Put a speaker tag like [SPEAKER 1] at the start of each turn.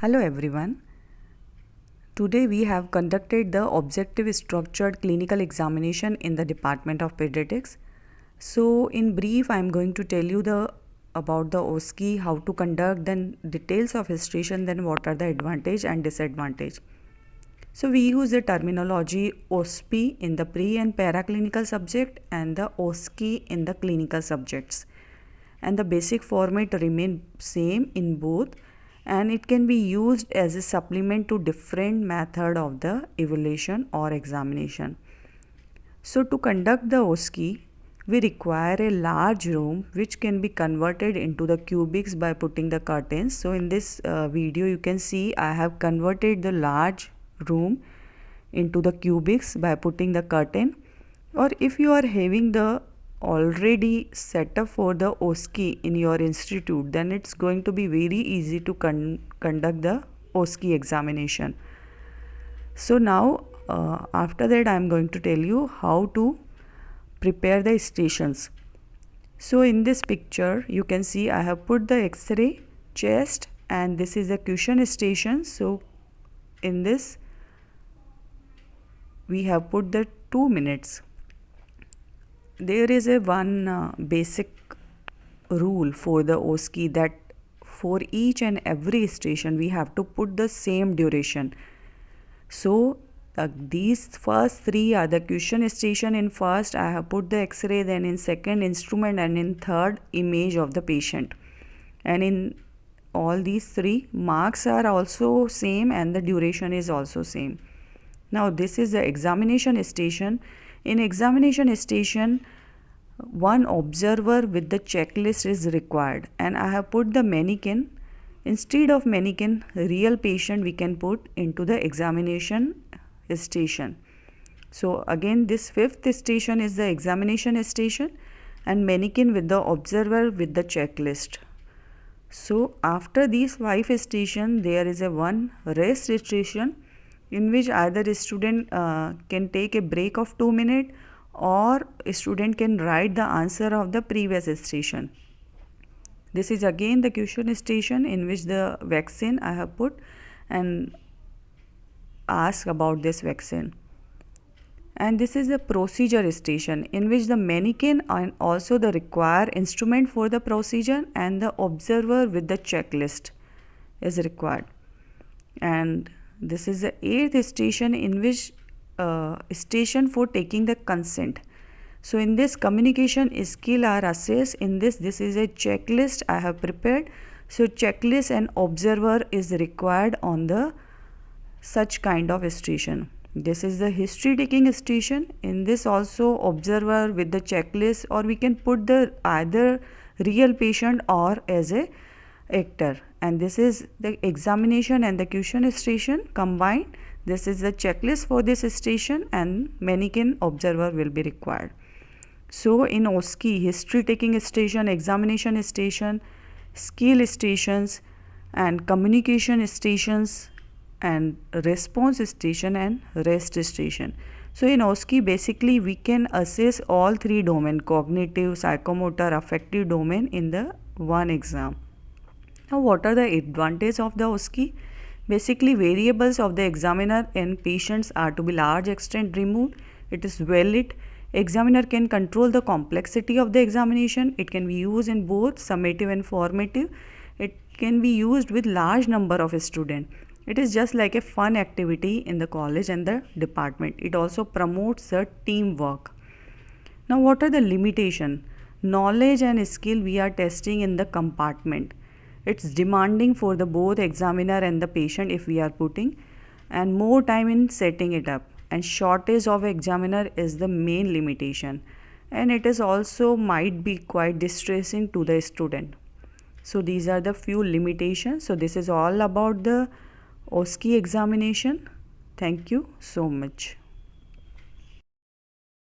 [SPEAKER 1] Hello everyone. Today we have conducted the objective structured clinical examination in the Department of Pediatrics. So in brief I am going to tell you about the OSCE, how to conduct, then details of registration, then what are the advantage and disadvantage. So we use the terminology OSPE in the pre and paraclinical subject and the OSCE in the clinical subjects. And the basic format remain same in both, and it can be used as a supplement to different method of the evaluation or examination. So to conduct the OSCE, we require a large room which can be converted into the cubics by putting the curtains. So in this video you can see I have converted the large room into the cubics by putting the curtain. Or if you are having the already set up for the OSCE in your institute, then it's going to be very easy to conduct the OSCE examination. So now after that I am going to tell you how to prepare the stations. So in this picture you can see I have put the X-ray, chest, and this is the cushion station. So in this we have put the 2 minutes. There is a one basic rule for the OSCE that for each and every station we have to put the same duration. So these first three are the cushion station. In first I have put the X-ray, then in second instrument, and in third image of the patient. And in all these three marks are also same and the duration is also same. Now this is the examination station. In examination station, one observer with the checklist is required, and I have put the mannequin. Instead of mannequin, real patient we can put into the examination station. So again this fifth station is the examination station and mannequin with the observer with the checklist. So after these 5 stations there is a one rest station in which either a student can take a break of 2 minutes or a student can write the answer of the previous station. This is again the cushion station in which the vaccine I have put and ask about this vaccine. And this is the procedure station in which the mannequin and also the required instrument for the procedure and the observer with the checklist is required. And this is the 8th station in which station for taking the consent. So in this communication skill are assessed. In this is a checklist I have prepared. So checklist and observer is required on the such kind of station. This is the history taking station. In this also observer with the checklist, or we can put the either real patient or as a actor. And this is the examination and the cushion station combined. This is the checklist for this station and mannequin observer will be required. So in OSCE, history taking station, examination station, skill stations, and communication stations, and response station and rest station. So in OSCE basically we can assess all three domain: cognitive, psychomotor, affective domain in the one exam. Now what are the advantages of the OSCE? Basically variables of the examiner and patients are to be large extent removed. It is well lit. Examiner can control the complexity of the examination. It can be used in both summative and formative. It can be used with large number of students. It is just like a fun activity in the college and the department. It also promotes the teamwork. Now what are the limitations? Knowledge and skill we are testing in the compartment. It's demanding for the both examiner and the patient if we are putting, and more time in setting it up, and shortage of examiner is the main limitation, and it is also might be quite distressing to the student. So these are the few limitations. So this is all about the OSCE examination. Thank you so much.